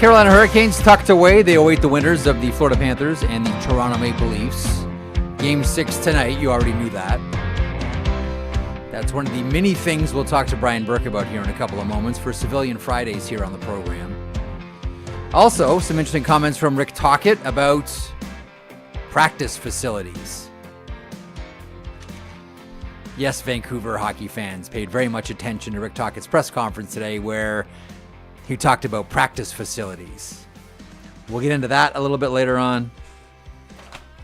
Carolina Hurricanes tucked away. They await the winners of the Florida Panthers and the Toronto Maple Leafs. Game 6 tonight. You already knew that. That's one of the many things we'll talk to Brian Burke about here in a couple of moments for Civilian Fridays here on the program. Also, some interesting comments from Rick Tocchet about practice facilities. Yes, Vancouver hockey fans paid very much attention to Rick Tocchet's press conference today where he talked about practice facilities. We'll get into that a little bit later on.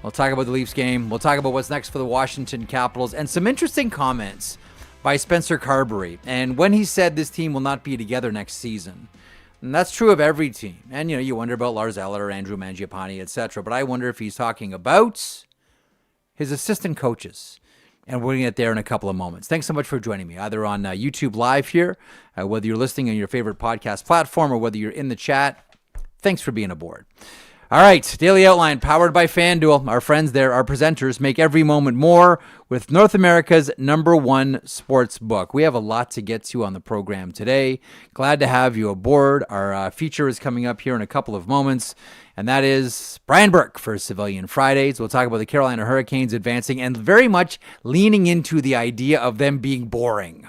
We'll talk about the Leafs game. We'll talk about what's next for the Washington Capitals and some interesting comments by Spencer Carberry. And when he said this team will not be together next season. And that's true of every team. And, you wonder about Lars Eller, Andrew Mangiapane, etc. But I wonder if he's talking about his assistant coaches. And we're going to get there in a couple of moments. Thanks so much for joining me, either on YouTube Live here, whether you're listening on your favorite podcast platform or whether you're in the chat. Thanks for being aboard. All right, Daily Outline powered by FanDuel. Our friends there, our presenters, make every moment more with North America's #1 sports book. We have a lot to get to on the program today. Glad to have you aboard. Our feature is coming up here in a couple of moments, and that is Brian Burke for Civilian Fridays. We'll talk about the Carolina Hurricanes advancing and very much leaning into the idea of them being boring.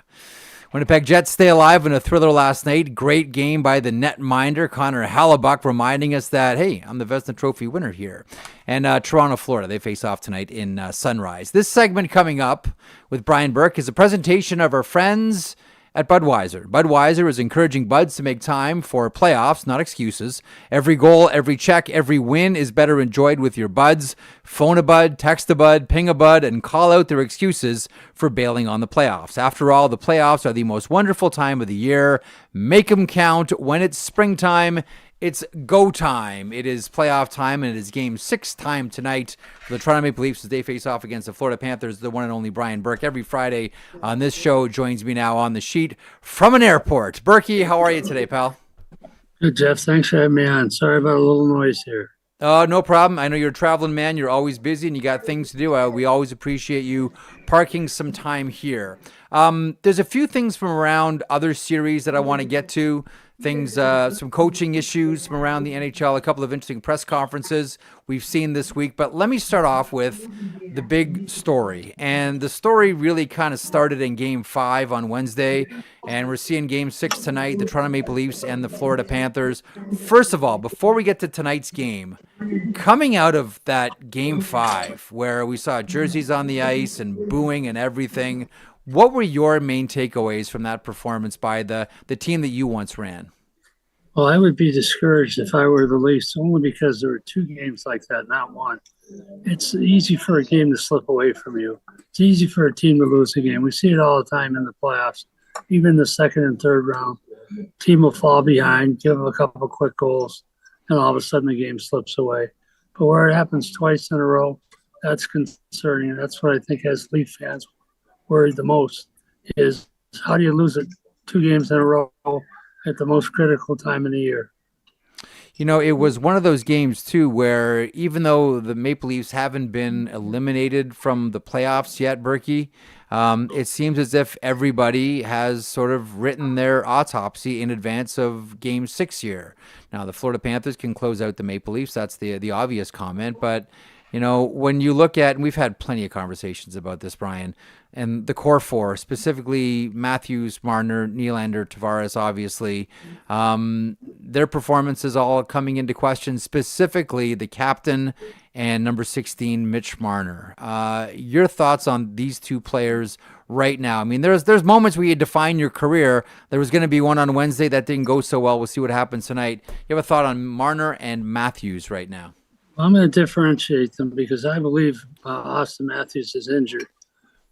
Winnipeg Jets stay alive in a thriller last night. Great game by the netminder, Connor Hellebuyck, reminding us that, hey, I'm the Vezina Trophy winner here. And Toronto, Florida, they face off tonight in Sunrise. This segment coming up with Brian Burke is a presentation of our friends at Budweiser. Budweiser is encouraging buds to make time for playoffs, not excuses. Every goal, every check, every win is better enjoyed with your buds. Phone a bud, text a bud, ping a bud, and call out their excuses for bailing on the playoffs. After all, the playoffs are the most wonderful time of the year. Make them count. When it's springtime, it's go time. It is playoff time, and it is game 6 time tonight for the Toronto Maple Leafs as they face off against the Florida Panthers. The one and only Brian Burke every Friday on this show joins me now on the sheet from an airport. Burkie, how are you today, pal? Good, Jeff. Thanks for having me on. Sorry about a little noise here. Oh, no problem. I know you're a traveling man. You're always busy, and you got things to do. We always appreciate you parking some time here. There's a few things from around other series that I want to get to. Some coaching issues from around the NHL, a couple of interesting press conferences we've seen this week. But let me start off with the big story. And the story really kind of started in Game 5 on Wednesday. And we're seeing Game 6 tonight, the Toronto Maple Leafs and the Florida Panthers. First of all, before we get to tonight's game, coming out of that Game 5 where we saw jerseys on the ice and booing and everything, what were your main takeaways from that performance by the team that you once ran? Well, I would be discouraged if I were the Leafs, only because there were 2 games like that, not one. It's easy for a game to slip away from you. It's easy for a team to lose a game. We see it all the time in the playoffs, even the second and third round. Team will fall behind, give them a couple of quick goals, and all of a sudden the game slips away. But where it happens twice in a row, that's concerning. That's what I think has Leaf fans worried the most, is how do you lose it 2 games in a row at the most critical time of the year? It was one of those games, too, where even though the Maple Leafs haven't been eliminated from the playoffs yet, Burkie, it seems as if everybody has sort of written their autopsy in advance of Game 6 here. Now, the Florida Panthers can close out the Maple Leafs. That's the obvious comment. But, when you look at, and we've had plenty of conversations about this, Brian, and the core 4, specifically Matthews, Marner, Nylander, Tavares, obviously, their performances all coming into question, specifically the captain and number 16, Mitch Marner. Your thoughts on these 2 players right now? I mean, there's moments where you define your career. There was going to be one on Wednesday that didn't go so well. We'll see what happens tonight. You have a thought on Marner and Matthews right now? I'm going to differentiate them because I believe Austin Matthews is injured.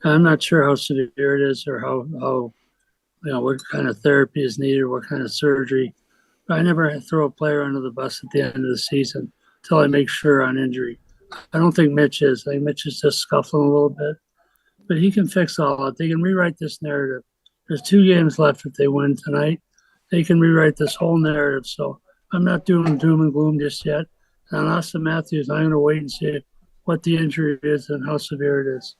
I'm not sure how severe it is or how what kind of therapy is needed, what kind of surgery. But I never throw a player under the bus at the end of the season until I make sure on injury. I don't think Mitch is. I think Mitch is just scuffling a little bit. But he can fix all that. They can rewrite this narrative. There's 2 games left if they win tonight. They can rewrite this whole narrative. So I'm not doing doom and gloom just yet. And on Austin Matthews, I'm going to wait and see what the injury is and how severe it is.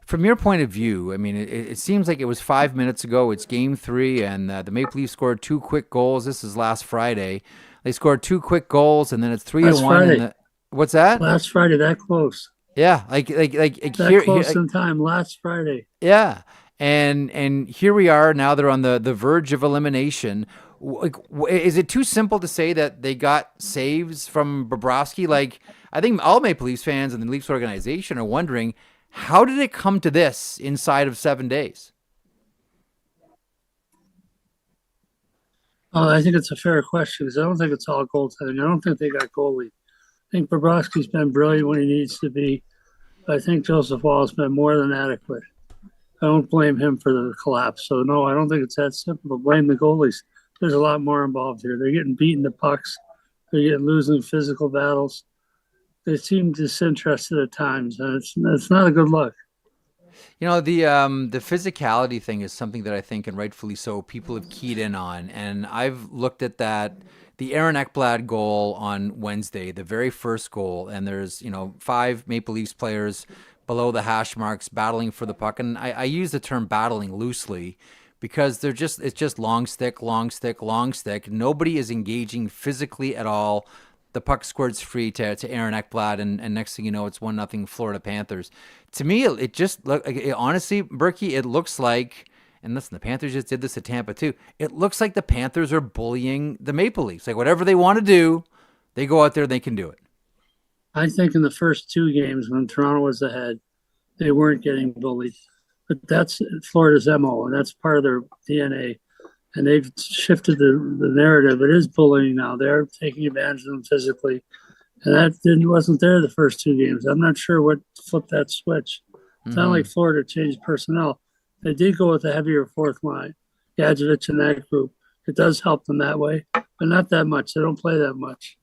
From your point of view, I mean, it seems like it was 5 minutes ago. It's Game 3, and the Maple Leafs scored 2 quick goals. This is last Friday. They scored 2 quick goals, and then it's 3-1. Last Friday. What's that? Last Friday, that close. Yeah, That close in time. Last Friday. Yeah, and here we are now. They're on the verge of elimination. Like, is it too simple to say that they got saves from Bobrovsky? Like, I think all Maple Leafs fans and the Leafs organization are wondering, how did it come to this inside of 7 days? I think it's a fair question because I don't think it's all goaltending. I don't think they got goalie. I think Bobrovsky's been brilliant when he needs to be. I think Joseph Woll's been more than adequate. I don't blame him for the collapse. So, no, I don't think it's that simple to blame the goalies. There's a lot more involved here. They're getting beaten to pucks. They're getting losing physical battles. They seem disinterested at times, and it's not a good look. You know, the physicality thing is something that I think, and rightfully so, people have keyed in on. And I've looked at that, the Aaron Ekblad goal on Wednesday, the very first goal, and there's, 5 Maple Leafs players below the hash marks battling for the puck. And I use the term battling loosely because it's just long stick, long stick, long stick. Nobody is engaging physically at all. The puck squirts free to Aaron Ekblad, and next thing you know, it's 1-0 Florida Panthers. To me, it just honestly, Burkie, it looks like, and listen, the Panthers just did this at Tampa too. It looks like the Panthers are bullying the Maple Leafs. Like, whatever they want to do, they go out there and they can do it. I think in the first 2 games when Toronto was ahead, they weren't getting bullied. But that's Florida's MO, and that's part of their DNA. And they've shifted the narrative. It is bullying now. They're taking advantage of them physically. And that wasn't there the first 2 games. I'm not sure what flipped that switch. It's not like Florida changed personnel. They did go with a heavier fourth line, Gadjevich in that group. It does help them that way, but not that much. They don't play that much.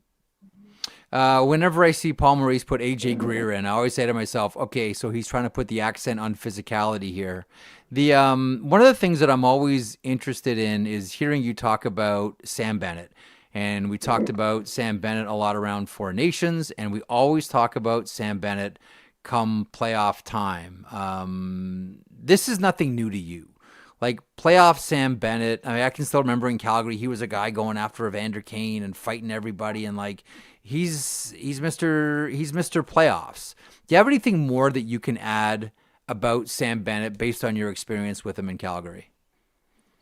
Whenever I see Paul Maurice put AJ Greer in, I always say to myself, okay, so he's trying to put the accent on physicality here. The one of the things that I'm always interested in is hearing you talk about Sam Bennett. And we talked about Sam Bennett a lot around Four Nations, and we always talk about Sam Bennett come playoff time. This is nothing new to you. Like, playoff Sam Bennett, I mean, I can still remember in Calgary, he was a guy going after Evander Kane and fighting everybody, and like, he's Mr. Playoffs. Do you have anything more that you can add about Sam Bennett based on your experience with him in Calgary?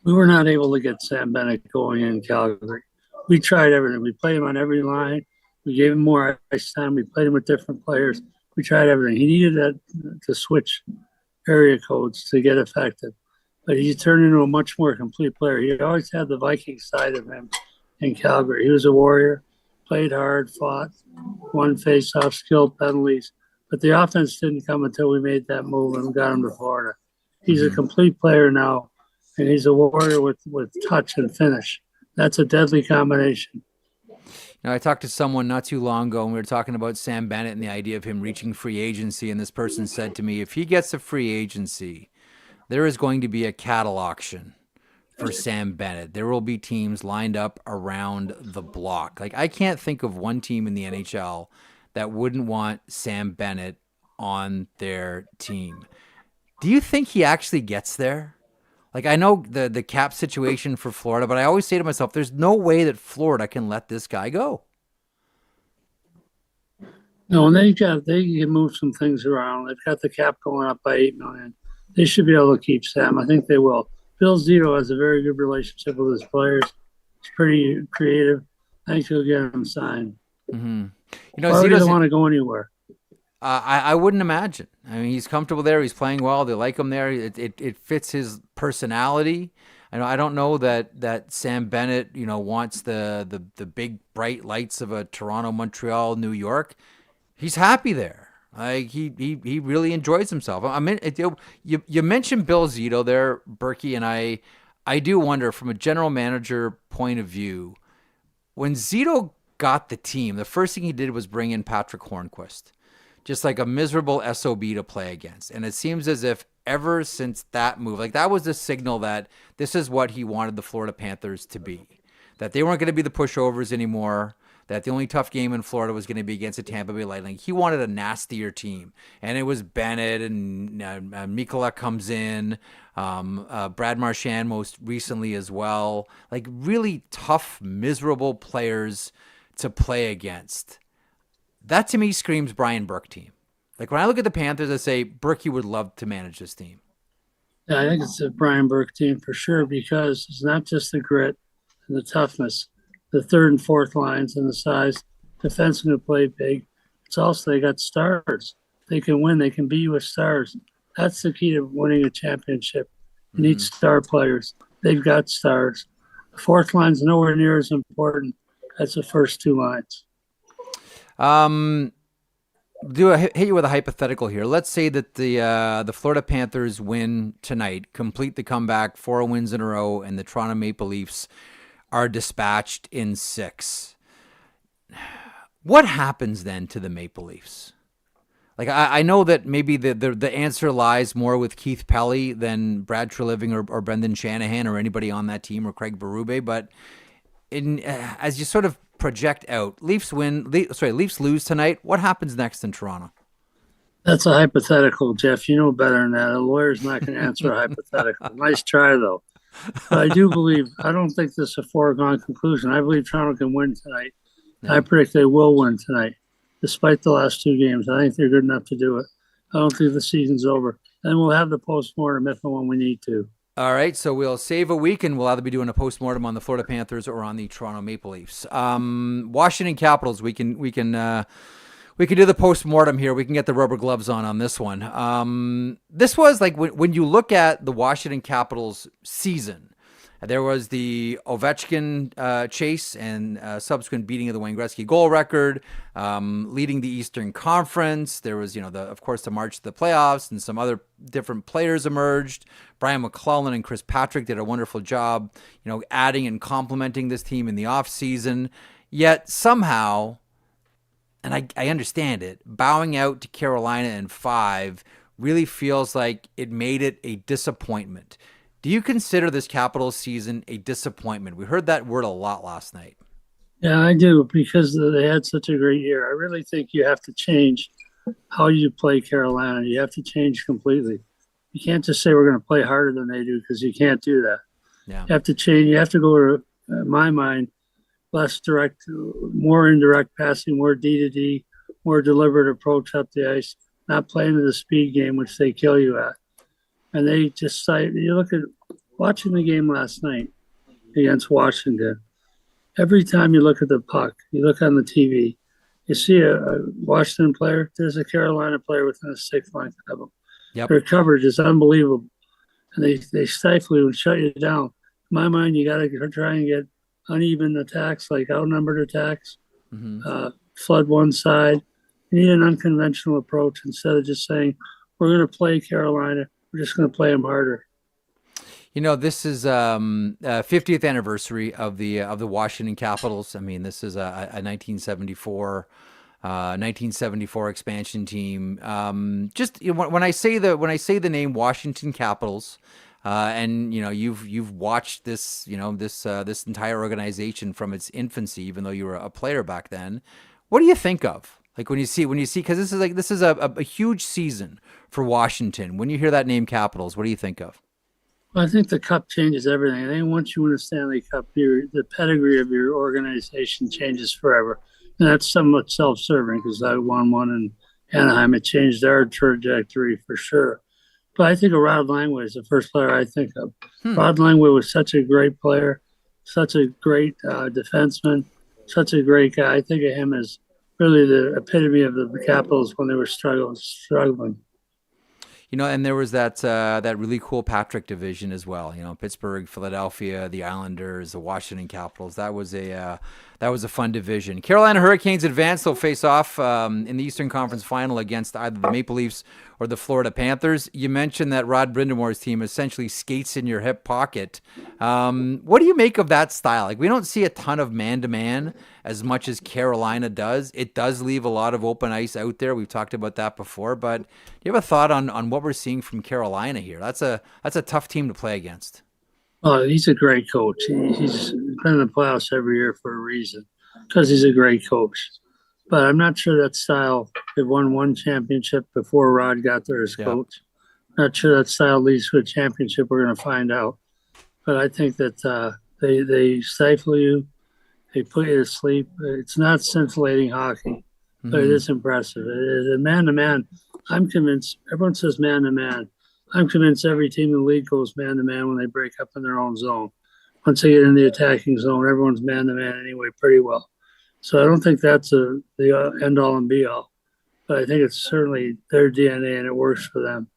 We were not able to get Sam Bennett going in Calgary. We tried everything. We played him on every line. We gave him more ice time. We played him with different players. We tried everything. He needed that to switch area codes to get effective. But he turned into a much more complete player. He always had the Viking side of him in Calgary. He was a warrior, played hard, fought, won faceoff, skilled penalties. But the offense didn't come until we made that move and got him to Florida. He's a complete player now, and he's a warrior with touch and finish. That's a deadly combination. Now, I talked to someone not too long ago, and we were talking about Sam Bennett and the idea of him reaching free agency, and this person said to me, if he gets a free agency, there is going to be a cattle auction for Sam Bennett. There will be teams lined up around the block. Like, I can't think of one team in the NHL that wouldn't want Sam Bennett on their team. Do you think he actually gets there? Like, I know the cap situation for Florida, but I always say to myself, there's no way that Florida can let this guy go. No, and they can move some things around. They've got the cap going up by $8 million. They should be able to keep Sam. I think they will. Bill Zito has a very good relationship with his players. He's pretty creative. I think he'll get him signed. Mm-hmm. Zito doesn't want to go anywhere. I wouldn't imagine. I mean, he's comfortable there. He's playing well. They like him there. It fits his personality. I don't know that Sam Bennett, wants the big bright lights of a Toronto, Montreal, New York. He's happy there. Like, he really enjoys himself. I mean, you mentioned Bill Zito there, Burkie, and I do wonder from a general manager point of view, when Zito got the team, the first thing he did was bring in Patrick Hornquist, just like a miserable SOB to play against. And it seems as if ever since that move, like, that was the signal that this is what he wanted the Florida Panthers to be, that they weren't going to be the pushovers anymore, that the only tough game in Florida was going to be against the Tampa Bay Lightning. He wanted a nastier team, and it was Bennett and Mikola comes in, Brad Marchand most recently as well. Like really tough, miserable players to play against. That to me screams Brian Burke team. Like when I look at the Panthers, I say Burkie would love to manage this team. Yeah, I think it's a Brian Burke team for sure because it's not just the grit and the toughness, the third and fourth lines and the size, defensemen who play big. It's also they got stars. They can win. They can beat you with stars. That's the key to winning a championship. You need star players. They've got stars. The fourth line's nowhere near as important as the first two lines. Hit you with a hypothetical here. Let's say that the Florida Panthers win tonight, complete the comeback, 4 wins in a row, and the Toronto Maple Leafs are dispatched in 6. What happens then to the Maple Leafs? Like I know that maybe the answer lies more with Keith Pelly than Brad Treliving or Brendan Shanahan or anybody on that team or Craig Berube, but as you sort of project out, Leafs lose tonight. What happens next in Toronto? That's a hypothetical, Jeff. You know better than that. A lawyer's not going to answer a hypothetical. Nice try, though. But I don't think this is a foregone conclusion. I believe Toronto can win tonight. Yeah. I predict they will win tonight, despite the last 2 games. I think they're good enough to do it. I don't think the season's over. And we'll have the postmortem if and when we need to. All right, so we'll save a week, and we'll either be doing a postmortem on the Florida Panthers or on the Toronto Maple Leafs. Washington Capitals, we can do the postmortem here. We can get the rubber gloves on this one. This was like when you look at the Washington Capitals season, there was the Ovechkin chase and subsequent beating of the Wayne Gretzky goal record, leading the Eastern Conference. There was, of course, the march to the playoffs, and some other different players emerged. Brian McClellan and Chris Patrick did a wonderful job, adding and complementing this team in the offseason. Yet somehow, and I understand it, bowing out to Carolina in 5 really feels like it made it a disappointment. Do you consider this Capitals season a disappointment? We heard that word a lot last night. Yeah, I do, because they had such a great year. I really think you have to change how you play Carolina. You have to change completely. You can't just say we're going to play harder than they do, because you can't do that. Yeah. You have to change. You have to go to, in my mind, less direct, more indirect passing, more D-to-D, more deliberate approach up the ice, not playing the speed game, which they kill you at. And they just you look at watching the game last night against Washington. Every time you look at the puck, you look on the TV, you see a Washington player, there's a Carolina player within a 6 length of them. Yep. Their coverage is unbelievable. And they stifle you and shut you down. In my mind, you got to try and get uneven attacks, like outnumbered attacks, flood one side. You need an unconventional approach instead of just saying, we're going to play Carolina. We're just going to play them harder. This is 50th anniversary of the Washington Capitals. I mean, this is a 1974 expansion team. When I say the name Washington Capitals, and you've watched this this entire organization from its infancy, even though you were a player back then. What do you think of? Like when you see, because this is a huge season for Washington. When you hear that name Capitals, what do you think of? Well, I think the Cup changes everything. I think once you win a Stanley Cup, the pedigree of your organization changes forever. And that's somewhat self-serving, because I won one in Anaheim. It changed our trajectory for sure. But I think of Rod Langway is the first player I think of. Rod Langway was such a great player, such a great defenseman, such a great guy. I think of him as really the epitome of the Capitals when they were struggling. And there was that really cool Patrick division as well. Pittsburgh, Philadelphia, the Islanders, the Washington Capitals. That was a fun division. Carolina Hurricanes advanced. They'll face off in the Eastern Conference Final against either the Maple Leafs or the Florida Panthers. You mentioned that Rod Brindamore's team essentially skates in your hip pocket. What do you make of that style? Like, we don't see a ton of man-to-man as much as Carolina does. It does leave a lot of open ice out there. We've talked about that before. But do you have a thought on what we're seeing from Carolina here? That's a tough team to play against. Oh, he's a great coach. He's been in the playoffs every year for a reason. because he's a great coach. But I'm not sure that style. They've won one championship before Rod got there as coach. Not sure that style leads to a championship. We're going to find out. But I think that they stifle you. They put you to sleep. It's not scintillating hockey, but it is impressive. It is man-to-man. I'm convinced. Everyone says man-to-man. I'm convinced every team in the league goes man-to-man when they break up in their own zone. Once they get in the attacking zone, everyone's man-to-man anyway pretty well. So I don't think that's the end-all and be-all. But I think it's certainly their DNA, and it works for them.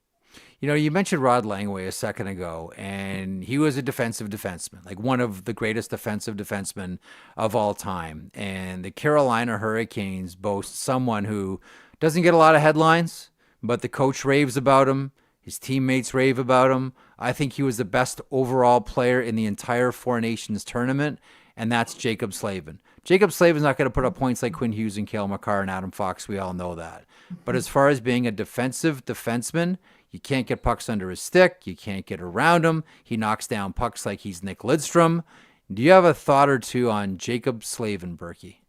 You know, you mentioned Rod Langway a second ago, and he was a defensive defenseman, like one of the greatest defensive defensemen of all time. And the Carolina Hurricanes boast someone who doesn't get a lot of headlines, but the coach raves about him. His teammates rave about him. I think he was the best overall player in the entire Four Nations tournament, and that's Jacob Slavin. Jacob Slavin's not going to put up points like Quinn Hughes and Cale Makar and Adam Fox. We all know that. But as far as being a defensive defenseman, you can't get pucks under his stick. You can't get around him. He knocks down pucks like he's Nick Lidstrom. Do you have a thought or two on Jacob Slavin, Burkie?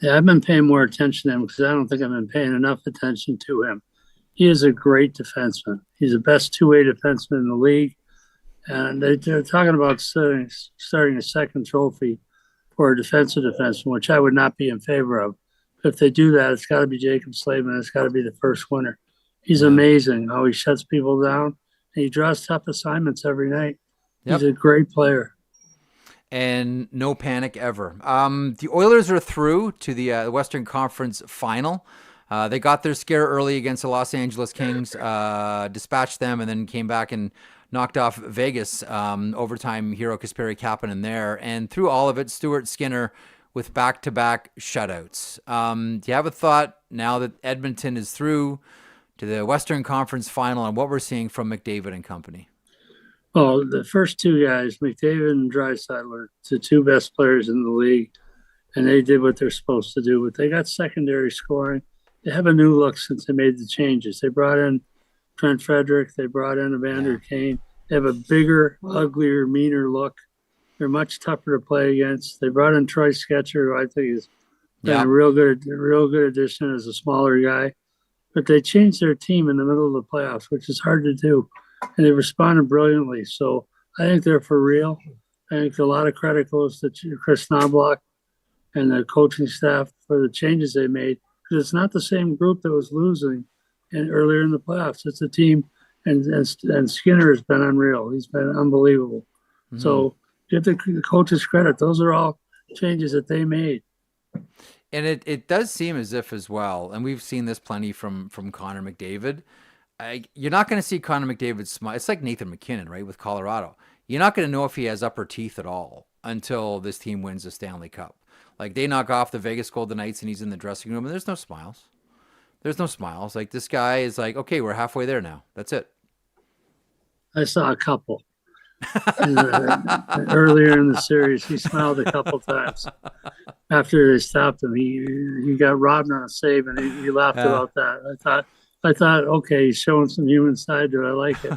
Yeah, I've been paying more attention to him because I don't think I've been paying enough attention to him. He is a great defenseman. He's the best two-way defenseman in the league. And they're talking about starting a second trophy for a defensive defenseman, which I would not be in favor of. But if they do that, it's got to be Jacob Slavin. It's got to be the first winner. He's amazing how he shuts people down. And he draws tough assignments every night. He's a great player. And no panic ever. The Oilers are through to the Western Conference Final. They got their scare early against the Los Angeles Kings, dispatched them, and then came back and knocked off Vegas, overtime hero Kasperi Kapanen there. And through all of it, Stuart Skinner with back-to-back shutouts. Do you have a thought now that Edmonton is through to the Western Conference Final and what we're seeing from McDavid and company? Well, the first two guys, McDavid and Draisaitl, are the two best players in the league, and they did what they're supposed to do. But they got secondary scoring. They have a new look since they made the changes. They brought in Trent Frederick. They brought in Evander Kane. They have a bigger, uglier, meaner look. They're much tougher to play against. They brought in Troy Sketcher, who I think is a real good addition as a smaller guy. But they changed their team in the middle of the playoffs, which is hard to do. And they responded brilliantly. So I think they're for real. I think a lot of credit goes to Chris Knobloch and the coaching staff for the changes they made. Because it's not the same group that was losing earlier in the playoffs. It's a team, and Skinner has been unreal. He's been unbelievable. Mm-hmm. So give the coaches credit. Those are all changes that they made. And it does seem as if as well, and we've seen this plenty from Connor McDavid, you're not going to see Connor McDavid smile. It's like Nathan McKinnon, right, with Colorado. You're not going to know if he has upper teeth at all until this team wins the Stanley Cup. Like, they knock off the Vegas Golden Knights and he's in the dressing room and there's no smiles. There's no smiles. Like, this guy is like, okay, we're halfway there now. That's it. I saw a couple. Earlier in the series, he smiled a couple times. After they stopped him, he got robbed on a save, and he laughed about that. I thought, okay, he's showing some human side to it. I like it.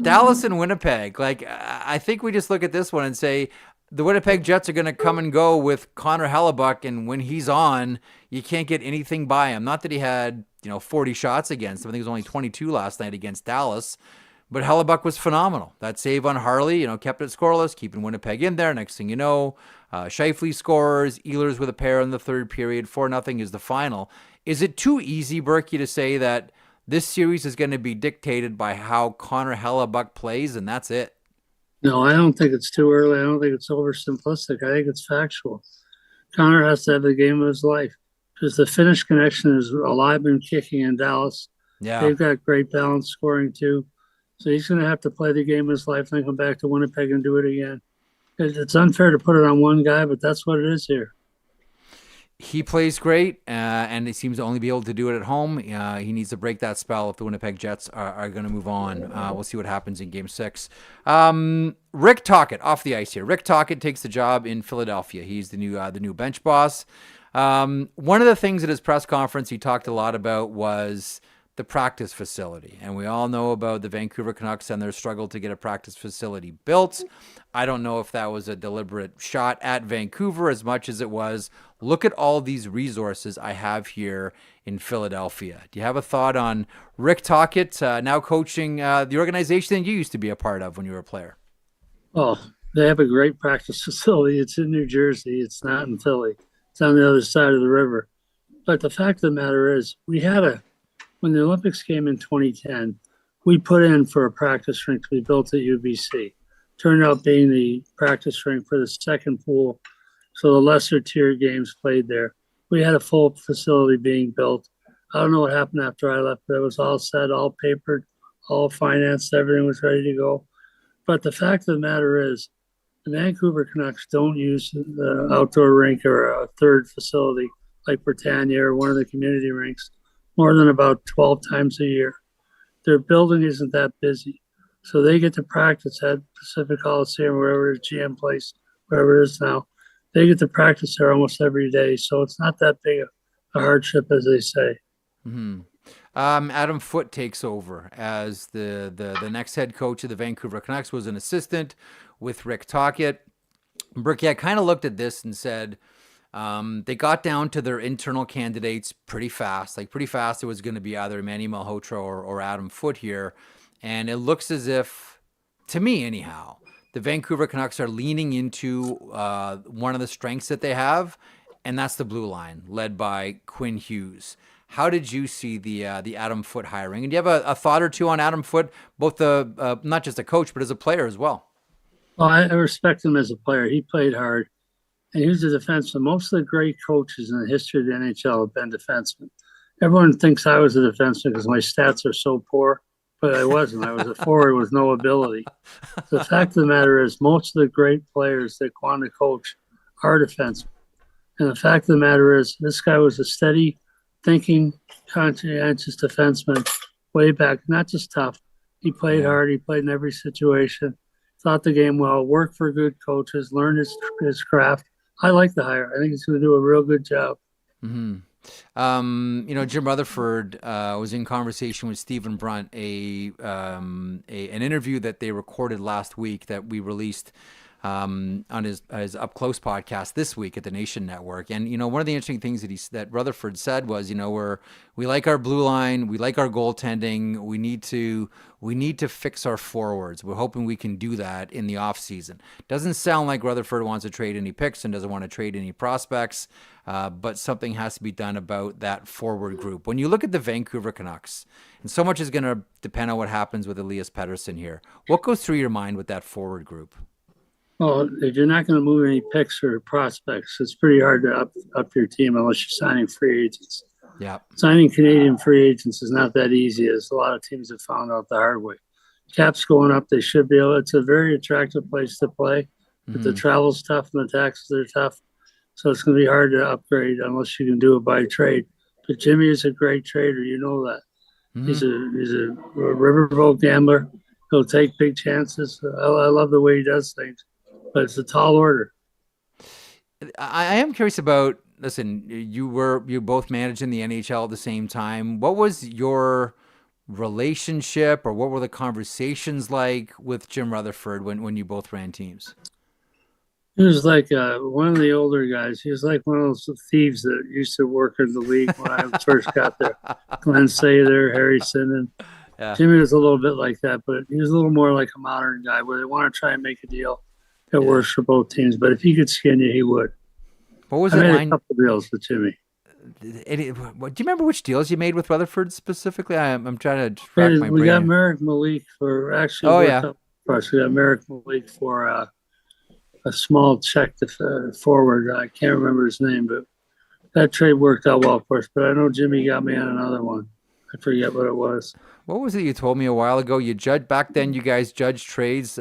Dallas and Winnipeg. Like, I think we just look at this one and say the Winnipeg Jets are going to come and go with Connor Hellebuyck, and when he's on, you can't get anything by him. Not that he had 40 shots against him. I think it was only 22 last night against Dallas. But Hellebuyck was phenomenal. That save on Harley, kept it scoreless, keeping Winnipeg in there. Next thing you know, Scheifele scores, Ehlers with a pair in the third period, 4-0 is the final. Is it too easy, Burkie, to say that this series is going to be dictated by how Connor Hellebuyck plays, and that's it? No, I don't think it's too early. I don't think it's oversimplistic. I think it's factual. Connor has to have the game of his life because the Finnish connection is alive and kicking in Dallas. Yeah, they've got great balanced scoring too. So he's going to have to play the game of his life and then come back to Winnipeg and do it again. It's unfair to put it on one guy, but that's what it is here. He plays great, and he seems to only be able to do it at home. He needs to break that spell if the Winnipeg Jets are going to move on. We'll see what happens in Game 6. Rick Tocchet off the ice here. Rick Tocchet takes the job in Philadelphia. He's the new bench boss. One of the things at his press conference he talked a lot about was the practice facility. And we all know about the Vancouver Canucks and their struggle to get a practice facility built. I don't know if that was a deliberate shot at Vancouver as much as it was, look at all these resources I have here in Philadelphia. Do you have a thought on Rick Tocchet now coaching the organization that you used to be a part of when you were a player? Oh, they have a great practice facility. It's in New Jersey. It's not in Philly. It's on the other side of the river. But the fact of the matter is, when the Olympics came in 2010, we put in for a practice rink to be built at UBC. Turned out being the practice rink for the second pool, so the lesser tier games played there. We had a full facility being built. I don't know what happened after I left, but it was all set, all papered, all financed. Everything was ready to go. But the fact of the matter is, the Vancouver Canucks don't use the outdoor rink or a third facility like Britannia or one of the community rinks more than about 12 times a year. Their building isn't that busy. So they get to practice at Pacific Coliseum, wherever the GM place, wherever it is now. They get to practice there almost every day. So it's not that big a hardship, as they say. Mm-hmm. Adam Foote takes over as the next head coach of the Vancouver Canucks, was an assistant with Rick Tocchet. Burkie, I kind of looked at this and said, they got down to their internal candidates pretty fast. It was going to be either Manny Malhotra or Adam Foote here. And it looks as if, to me anyhow, the Vancouver Canucks are leaning into one of the strengths that they have, and that's the blue line, led by Quinn Hughes. How did you see the Adam Foote hiring? And do you have a thought or two on Adam Foote, both not just a coach, but as a player as well? Well, I respect him as a player. He played hard, and he was a defenseman. Most of the great coaches in the history of the NHL have been defensemen. Everyone thinks I was a defenseman because my stats are so poor, but I wasn't. I was a forward with no ability. The fact of the matter is, most of the great players that go on to coach are defensemen. And the fact of the matter is, this guy was a steady, thinking, conscientious defenseman way back. Not just tough. He played hard. He played in every situation. Thought the game well. Worked for good coaches. Learned his craft. I like the hire. I think he's going to do a real good job. Mm-hmm. Jim Rutherford was in conversation with Stephen Brunt, an interview that they recorded last week that we released on his Up Close podcast this week at the Nation Network. And, one of the interesting things that Rutherford said was, we like our blue line, we like our goaltending, we need to fix our forwards. We're hoping we can do that in the off season. Doesn't sound like Rutherford wants to trade any picks and doesn't want to trade any prospects, but something has to be done about that forward group. When you look at the Vancouver Canucks, and so much is going to depend on what happens with Elias Pettersson here, what goes through your mind with that forward group? Well, if you're not going to move any picks or prospects, it's pretty hard to up your team unless you're signing free agents. Yeah. Signing Canadian free agents is not that easy, as a lot of teams have found out the hard way. Cap's going up. They should be able. It's a very attractive place to play, but the travel's tough and the taxes are tough. So it's going to be hard to upgrade unless you can do it by trade. But Jimmy is a great trader. You know that. Mm-hmm. He's a riverboat gambler. He'll take big chances. I love the way he does things. But it's a tall order. I am curious about, listen, you both managed in the NHL at the same time. What was your relationship, or what were the conversations like with Jim Rutherford when you both ran teams? He was like one of the older guys. He was like one of those thieves that used to work in the league when I first got there. Glenn Sather, Harry Sinden. Yeah. Jimmy was a little bit like that, but he was a little more like a modern guy where they want to try and make a deal that works for both teams. But if he could skin you, he would. What was I it? made a couple deals with Jimmy. Do you remember which deals you made with Rutherford specifically? I'm trying to rack my brain. We got Marek Malik for actually. Oh yeah. We got Marek Malik for a small check to forward. I can't remember his name, but that trade worked out well for us. But I know Jimmy got me on another one. I forget what it was. What was it you told me a while ago? You guys judged trades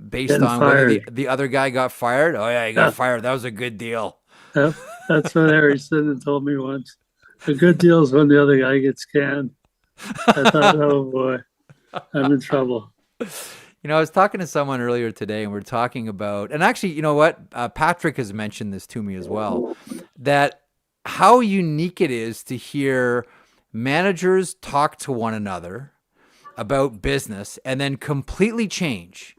based on whether the other guy got fired. Oh yeah, he got fired. That was a good deal. Yep. That's what Harry Sinden told me once. A good deal is when the other guy gets canned. I thought, oh boy, I'm in trouble. I was talking to someone earlier today, and we're talking about, and actually, you know what? Patrick has mentioned this to me as well, that how unique it is to hear managers talk to one another about business and then completely change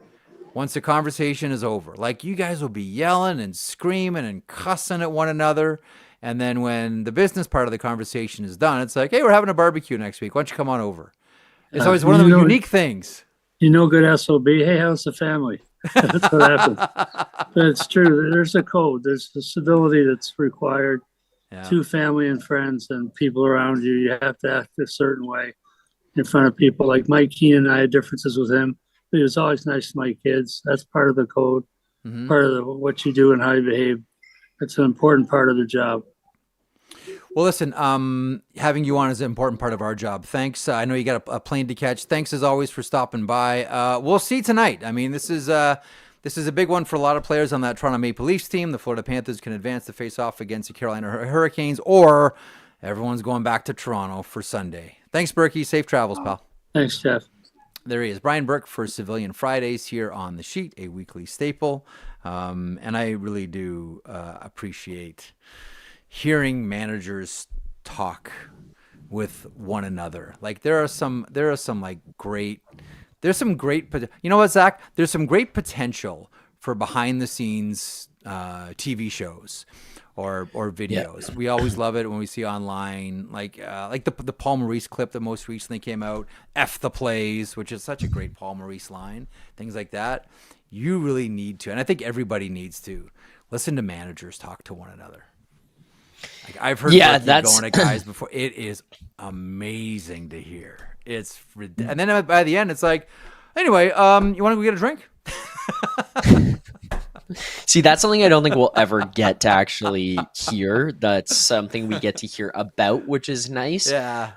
once the conversation is over. Like, you guys will be yelling and screaming and cussing at one another. And then when the business part of the conversation is done, it's like, hey, we're having a barbecue next week. Why don't you come on over? It's always one of the unique things. Good SOB. Hey, how's the family? That's what happens. But it's true. There's a code. There's the civility that's required to family and friends and people around you. You have to act a certain way in front of people. Like Mike Keenan and I had differences with him, but he was always nice to my kids. That's part of the code, part of what you do and how you behave. It's an important part of the job. Well, listen, having you on is an important part of our job. Thanks. I know you got a plane to catch. Thanks as always for stopping by. We'll see tonight. I mean, this is a big one for a lot of players on that Toronto Maple Leafs team. The Florida Panthers can advance the face-off against the Carolina Hurricanes, or everyone's going back to Toronto for Sunday. Thanks, Burkie. Safe travels, pal. Thanks, Jeff. There he is, Brian Burke for Civilian Fridays here on The Sheet, a weekly staple. And I really do appreciate hearing managers talk with one another. Like, there's some great, you know what, Zach? There's some great potential for behind the scenes TV shows or videos. Yeah. We always love it when we see online, like the Paul Maurice clip that most recently came out, F the plays, which is such a great Paul Maurice line, things like that. You really need to, and I think everybody needs to, listen to managers talk to one another. Like, I've heard going at guys before. It is amazing to hear. It's and then by the end, it's like, anyway, you want to go get a drink? See, that's something I don't think we'll ever get to actually hear. That's something we get to hear about, which is nice. Yeah.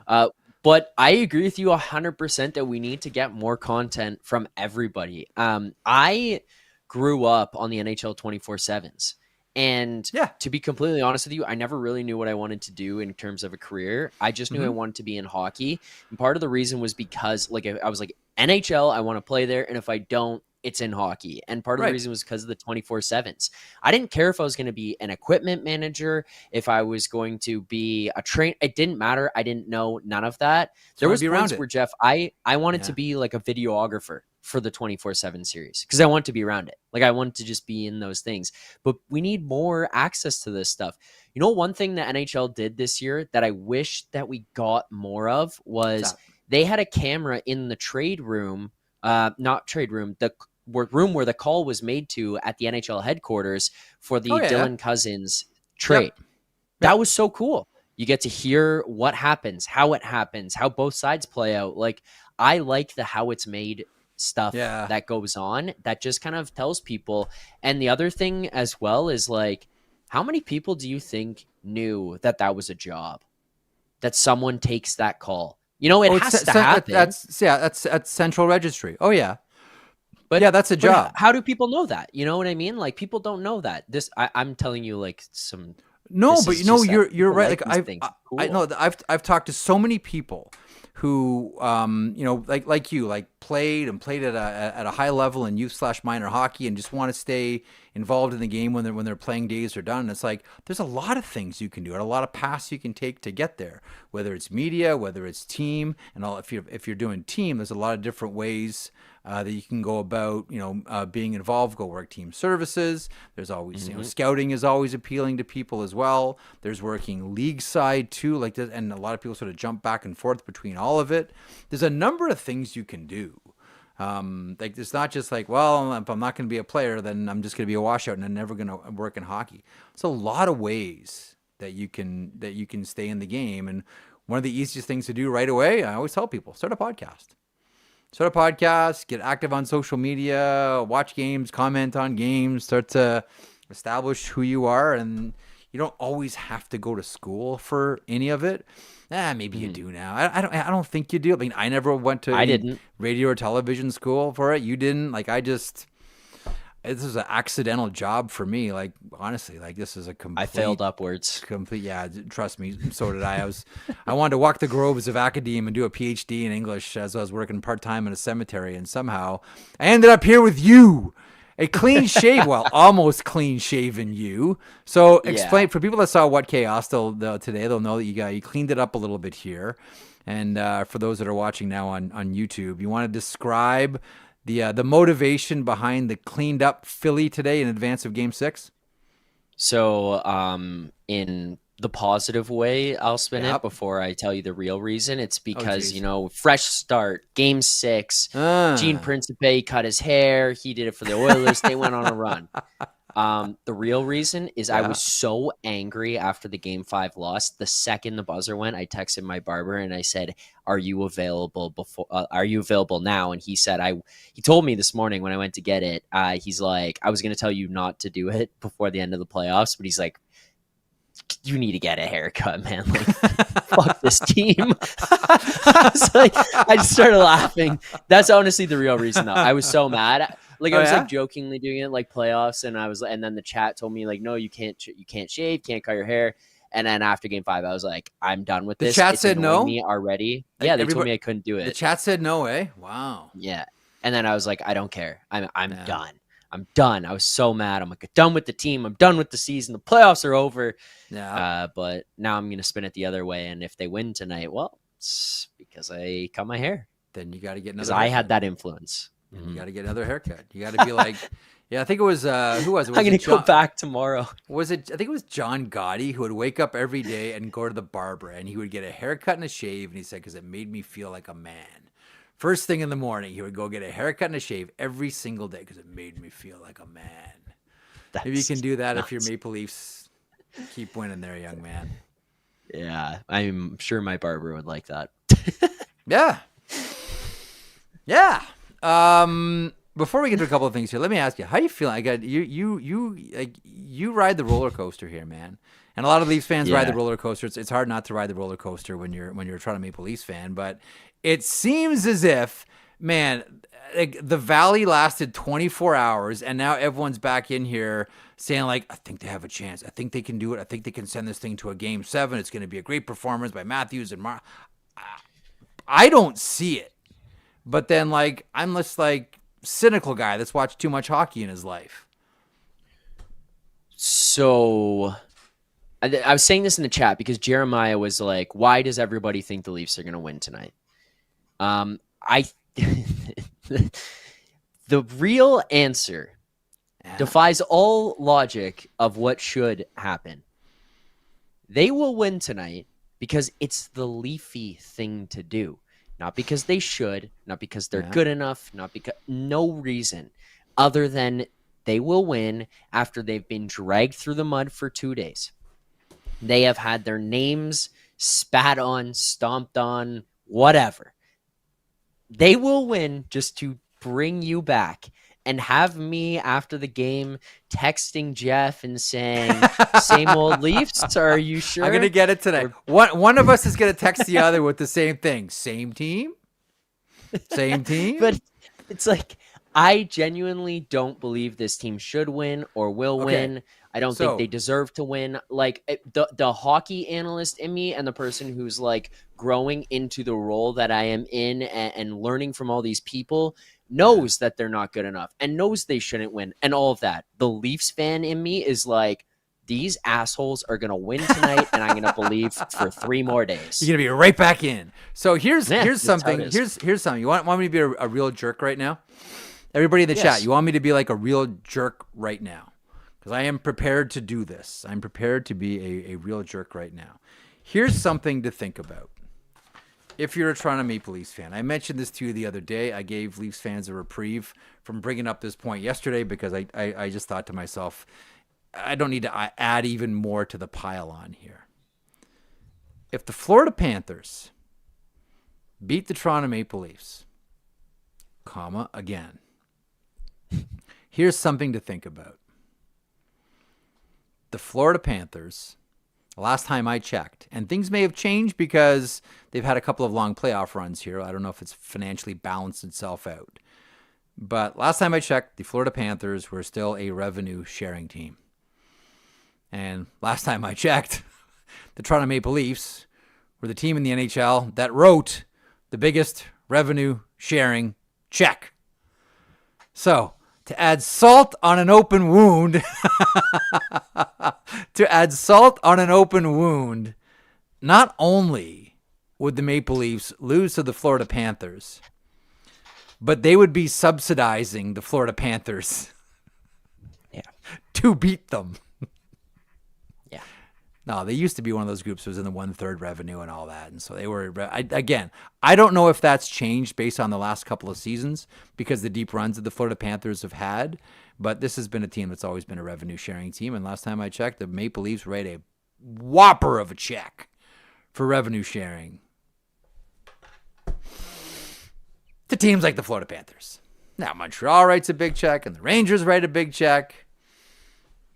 But I agree with you 100% that we need to get more content from everybody. I grew up on the NHL 24/7s. And to be completely honest with you, I never really knew what I wanted to do in terms of a career. I just knew I wanted to be in hockey. And part of the reason was because, like, I was like, NHL, I want to play there. And if I don't, it's in hockey. And part of the reason was because of the 24/7s. I didn't care if I was going to be an equipment manager, if I was going to be a train. It didn't matter. I didn't know none of that. There was points where, Jeff, I wanted to be like a videographer for the 24/7 series because I want to be around it. Like, I want to just be in those things. But we need more access to this stuff. You know, one thing that NHL did this year that I wish that we got more of was they had a camera in the trade room, not trade room, the room where the call was made to at the NHL headquarters for the Dylan Cousins trade. That was so cool. You get to hear what happens, how it happens, how both sides play out. Like, I like the how it's made stuff that goes on that just kind of tells people. And the other thing as well is, like, how many people do you think knew that that was a job, that someone takes that call? You know, it has to happen. That's central registry. Oh yeah. But that's a job. How do people know that? You know what I mean? Like, people don't know that. I'm telling you, like, some. No, but you know, you're right. Like, I know that I've talked to so many people who, you know, like you, like played at a high level in youth/minor hockey and just want to stay involved in the game when their playing days are done. And it's like, there's a lot of things you can do and a lot of paths you can take to get there, whether it's media, whether it's team, and all. If you're doing team, there's a lot of different ways that you can go about, you know, being involved. Go work team services. There's always, you know, scouting is always appealing to people as well. There's working league side too, like this, and a lot of people sort of jump back and forth between all of it. There's a number of things you can do. Like, it's not just like, well, if I'm not going to be a player, then I'm just going to be a washout and I'm never going to work in hockey. It's a lot of ways that you can stay in the game. And one of the easiest things to do right away, I always tell people, start a podcast. Start a podcast, get active on social media, watch games, comment on games, start to establish who you are. And you don't always have to go to school for any of it. Maybe you do now. I don't think you do. I mean, I never went to radio or television school for it. You didn't. Like, this is an accidental job for me. Like, honestly, like, this is a complete. I failed upwards. Yeah, trust me. So did I. I wanted to walk the groves of academe and do a PhD in English as I was working part time in a cemetery, and somehow I ended up here with you. A clean shave, well, almost clean shaven you. So explain for people that saw What Chaos today, they'll know that you cleaned it up a little bit here. And for those that are watching now on YouTube, you want to describe the motivation behind the cleaned up Philly today in advance of Game 6? So in the positive way, I'll spin it before I tell you the real reason. It's because, fresh start, Game 6, Gene Principe cut his hair. He did it for the Oilers. They went on a run. The real reason is I was so angry after the Game 5 loss. The second the buzzer went, I texted my barber and I said, "Are you available are you available now?" And he said, he told me this morning when I went to get it, he's like, "I was going to tell you not to do it before the end of the playoffs," but he's like, "You need to get a haircut, man. Like, fuck this team." I was like, I just started laughing. That's honestly the real reason, though. I was so mad. Like, I was like jokingly doing it like playoffs, and then the chat told me like, "No, you can't shave, can't cut your hair." And then after Game 5, I was like, "I'm done with this." The chat said no. Me already. Yeah, they told me I couldn't do it. The chat said no, eh? Wow. Yeah, and then I was like, "I don't care. I'm done. I'm done." I was so mad. I'm like, "I'm done with the team. I'm done with the season. The playoffs are over." Yeah. But now I'm gonna spin it the other way, and if they win tonight, well, it's because I cut my hair. Then you got to get another. Because I had that influence. And you got to get another haircut. You got to be like, I think it was who was it? I'm gonna go back tomorrow. Was it? I think it was John Gotti who would wake up every day and go to the barber, and he would get a haircut and a shave, and he said, "Because it made me feel like a man." First thing in the morning, he would go get a haircut and a shave every single day because it made me feel like a man. Maybe you can do that if your Maple Leafs keep winning there, young man. Yeah, I'm sure my barber would like that. Yeah. Before we get to a couple of things here, let me ask you, how you feeling? I got you ride the roller coaster here, man. And a lot of Leafs fans ride the roller coaster. It's hard not to ride the roller coaster when you're a Toronto Maple Leafs fan, but it seems as if, man, like the Valley lasted 24 hours, and now everyone's back in here saying like, I think they have a chance. I think they can do it. I think they can send this thing to a Game 7. It's going to be a great performance by Matthews and I don't see it. But then, like, I'm just like cynical guy that's watched too much hockey in his life. So I was saying this in the chat because Jeremiah was like, "Why does everybody think the Leafs are going to win tonight?" The real answer defies all logic of what should happen. They will win tonight because it's the Leafy thing to do. Not because they should, not because they're good enough, not because no reason other than they will win after they've been dragged through the mud for 2 days. They have had their names spat on, stomped on, whatever. They will win just to bring you back and have me after the game texting Jeff and saying, "Same old Leafs, are you sure?" I'm going to get it today. One of us is going to text the other with the same thing. Same team? Same team? But it's like, I genuinely don't believe this team should win or will win. I don't think they deserve to win. Like the hockey analyst in me and the person who's like growing into the role that I am in and learning from all these people knows that they're not good enough and knows they shouldn't win and all of that. The Leafs fan in me is like, these assholes are going to win tonight and I'm going to believe for 3 more days. You're going to be right back in. So here's something. Here's something. You want me to be a real jerk right now? Everybody in the chat, you want me to be like a real jerk right now? Because I am prepared to do this. I'm prepared to be a real jerk right now. Here's something to think about. If you're a Toronto Maple Leafs fan, I mentioned this to you the other day. I gave Leafs fans a reprieve from bringing up this point yesterday because I just thought to myself, I don't need to add even more to the pile on here. If the Florida Panthers beat the Toronto Maple Leafs, again, here's something to think about. The Florida Panthers, last time I checked, and things may have changed because they've had a couple of long playoff runs here. I don't know if it's financially balanced itself out. But last time I checked, the Florida Panthers were still a revenue sharing team. And last time I checked, the Toronto Maple Leafs were the team in the NHL that wrote the biggest revenue sharing check. So To add salt on an open wound. To add salt on an open wound. Not only would the Maple Leafs lose to the Florida Panthers, but they would be subsidizing the Florida Panthers to beat them. Yeah. No, they used to be one of those groups that was in the 1/3 revenue and all that. And so they were, I don't know if that's changed based on the last couple of seasons because the deep runs that the Florida Panthers have had. But this has been a team that's always been a revenue sharing team. And last time I checked, the Maple Leafs write a whopper of a check for revenue sharing to teams like the Florida Panthers. Now, Montreal writes a big check and the Rangers write a big check.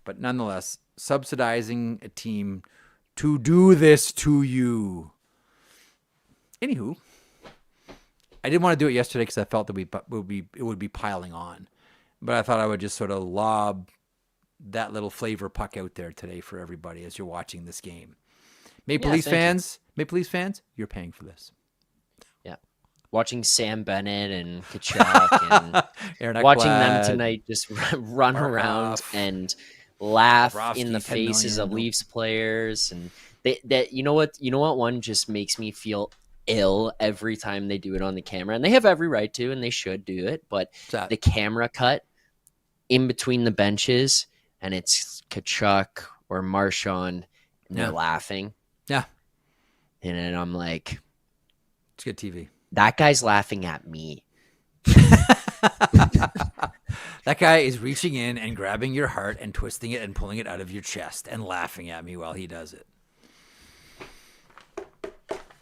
But nonetheless, subsidizing a team to do this to you. Anywho, I didn't want to do it yesterday because I felt that it would be piling on. But I thought I would just sort of lob that little flavor puck out there today for everybody as you're watching this game. Maple Leafs fans, you're paying for this. Yeah. Watching Sam Bennett and Tkachuk and watching them tonight just run around and laugh in the faces of Leafs players. And you know what one just makes me feel ill every time they do it on the camera, and they have every right to, and they should do it. But the camera cut in between the benches, and it's Tkachuk or Marchand, and they're laughing. Yeah. And then I'm like, it's good TV. That guy's laughing at me. That guy is reaching in and grabbing your heart and twisting it and pulling it out of your chest and laughing at me while he does it.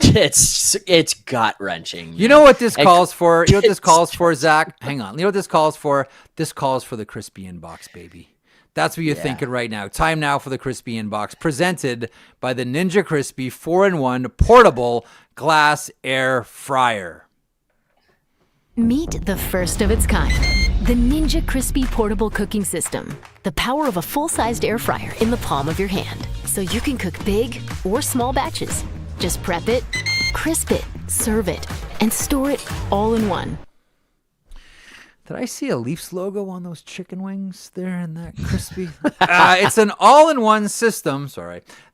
It's gut wrenching. You know what this calls for? You know what this calls for, Zach? Hang on. You know what this calls for? This calls for the crispy inbox, baby. That's what you're thinking right now. Time now for the crispy inbox, presented by the Ninja Crispy 4-in-1 portable glass air fryer. Meet the first of its kind, the Ninja Crispy portable cooking system. The power of a full-sized air fryer in the palm of your hand, so you can cook big or small batches. Just prep it, crisp it, serve it, and store it all in one. Did I see a Leafs logo on those chicken wings there in that crispy? It's an all-in-one system,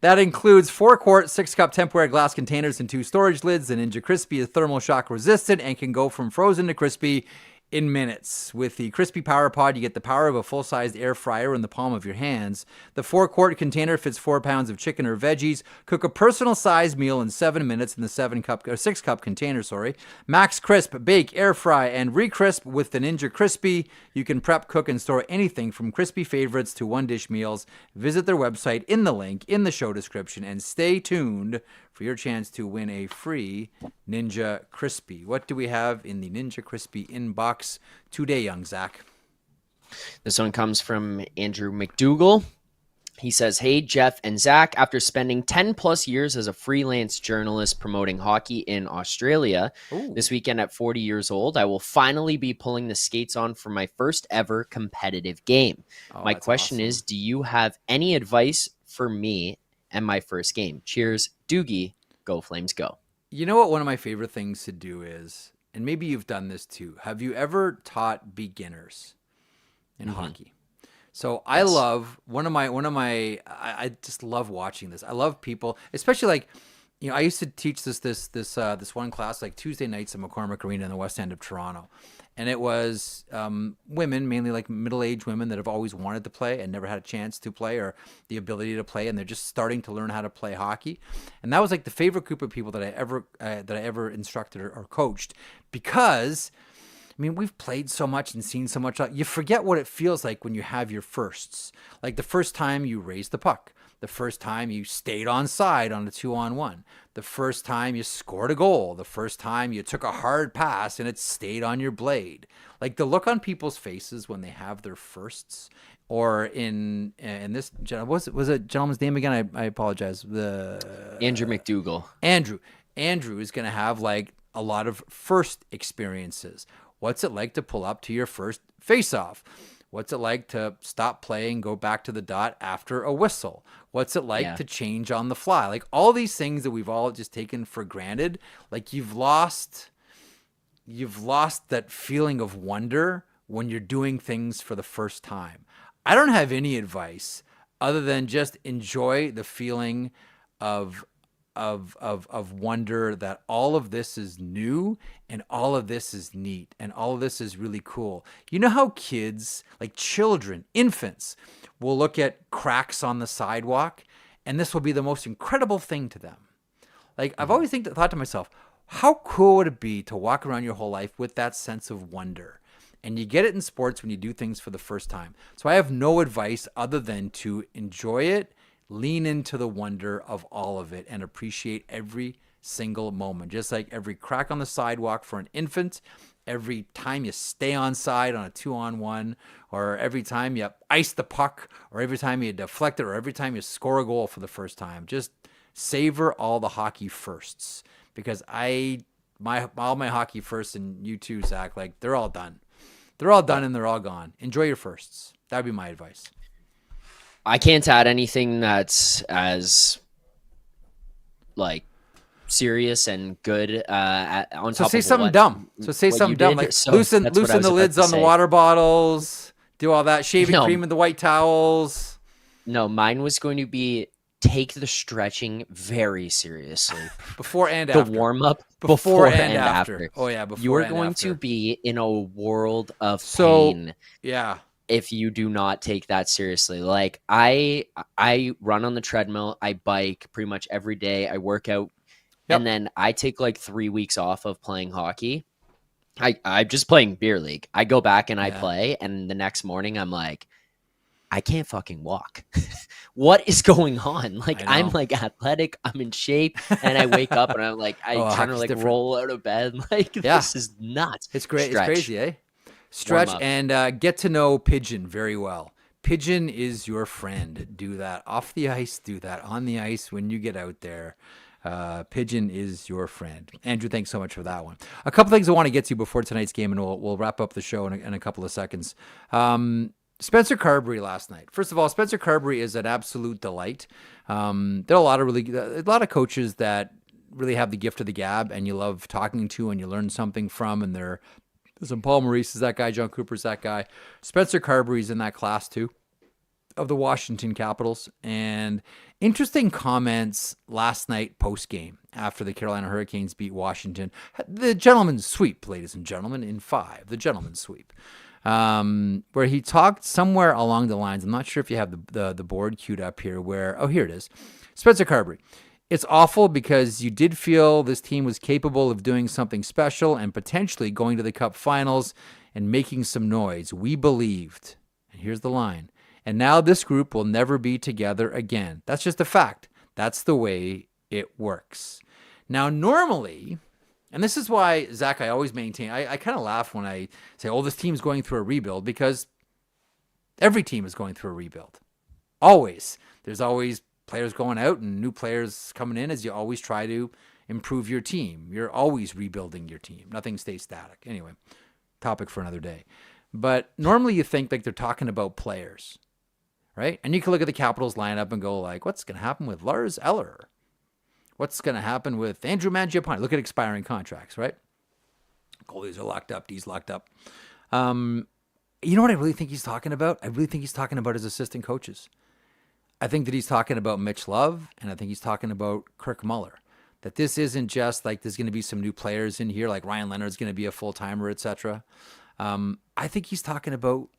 that includes 4-quart, 6-cup Tupperware glass containers and 2 storage lids. The Ninja Crispy is thermal shock resistant and can go from frozen to crispy in minutes. With the Crispy Power Pod, you get the power of a full-sized air fryer in the palm of your hands. The 4-quart container fits 4 pounds of chicken or veggies. Cook a personal-sized meal in 7 minutes in the 6-cup container. Max crisp, bake, air fry, and re-crisp with the Ninja Crispy. You can prep, cook, and store anything from crispy favorites to one-dish meals. Visit their website in the link in the show description and stay tuned for your chance to win a free Ninja Crispy. What do we have in the Ninja Crispy inbox today, young Zach? This one comes from Andrew McDougall. He says, "Hey, Jeff and Zach, after spending 10 plus years as a freelance journalist promoting hockey in Australia, this weekend at 40 years old, I will finally be pulling the skates on for my first ever competitive game. My question is, do you have any advice for me and my first game? Cheers, Doogie. Go Flames, go." You know what one of my favorite things to do is, and maybe you've done this too, have you ever taught beginners in hockey? So I love I just love watching this. I love people, especially I used to teach this one class Tuesday nights at McCormick Arena in the West End of Toronto. And it was women, mainly middle-aged women that have always wanted to play and never had a chance to play or the ability to play, and they're just starting to learn how to play hockey. And that was the favorite group of people that I ever instructed or coached, because we've played so much and seen so much. You forget what it feels like when you have your firsts. Like the first time you raised the puck. The first time you stayed on side on a 2-on-1. The first time you scored a goal. The first time you took a hard pass and it stayed on your blade. The look on people's faces when they have their firsts. Or in this, was a gentleman's name again? I apologize. Andrew McDougall. Andrew is going to have a lot of first experiences. What's it like to pull up to your first face-off? What's it like to stop playing, go back to the dot after a whistle? What's it like to change on the fly? All these things that we've all just taken for granted. You've lost that feeling of wonder when you're doing things for the first time. I don't have any advice other than just enjoy the feeling of wonder that all of this is new and all of this is neat and all of this is really cool. You know how kids, like children, infants, will look at cracks on the sidewalk and this will be the most incredible thing to them. Like I've always thought to myself, how cool would it be to walk around your whole life with that sense of wonder? And you get it in sports when you do things for the first time. So I have no advice other than to enjoy it, lean into the wonder of all of it, and appreciate every single moment. Just like every crack on the sidewalk for an infant, every time you stay on side on a 2-on-1, or every time you ice the puck, or every time you deflect it, or every time you score a goal for the first time. Just savor all the hockey firsts. Because all my hockey firsts, and you too, Zach, like they're all done. They're all done and they're all gone. Enjoy your firsts. That'd be my advice. I can't add anything that's as like serious and good on top of say something dumb. So say something dumb, like loosen the lids on the water bottles, do all that, shaving cream and the white towels. No, mine was going to be take the stretching very seriously. Before and after. The warm-up before and after. Oh, yeah, before you are and going after. to be in a world of pain. Yeah. If you do not take that seriously. Like I run on the treadmill, I bike pretty much every day, I work out, and then I take like 3 weeks off of playing hockey. I'm just playing beer league. I go back and I play, and the next morning I'm like, I can't fucking walk. What is going on? Like I'm like athletic, I'm in shape, and I wake up and I'm like trying to like roll out of bed. Like this is nuts. It's great. Stretch. It's crazy, eh? Stretch and get to know Pigeon very well. Pigeon is your friend. Do that off the ice. Do that on the ice when you get out there. Pigeon is your friend. Andrew, thanks so much for that one. A couple things I want to get to before tonight's game, and we'll wrap up the show in a couple of seconds. Spencer Carberry last night. First of all, Spencer Carberry is an absolute delight. There are a lot of coaches that really have the gift of the gab, and you love talking to, and you learn something from. And there's Paul Maurice is that guy, John Cooper's that guy. Spencer Carberry's in that class too, of the Washington Capitals. And interesting comments last night post game after the Carolina Hurricanes beat Washington. The gentleman's sweep, ladies and gentlemen, in 5. The gentleman's sweep. Where he talked somewhere along the lines, I'm not sure if you have the board queued up here, here it is. Spencer Carberry. It's awful because you did feel this team was capable of doing something special and potentially going to the Cup Finals and making some noise. We believed. And here's the line. And now this group will never be together again. That's just a fact. That's the way it works. Now, normally, and this is why, Zach, I always maintain, I kind of laugh when I say, this team's going through a rebuild, because every team is going through a rebuild. Always. There's always players going out and new players coming in, as you always try to improve your team. You're always rebuilding your team. Nothing stays static. Anyway, topic for another day. But normally you think like they're talking about players, right? And you can look at the Capitals lineup and go like, what's going to happen with Lars Eller? What's going to happen with Andrew Mangiapane? Look at expiring contracts, right? Goalies are locked up. D's locked up. You know what I really think he's talking about? I really think he's talking about his assistant coaches. I think that he's talking about Mitch Love, and I think he's talking about Kirk Muller. That this isn't just like there's going to be some new players in here, like Ryan Leonard's going to be a full-timer, etc. I think he's talking about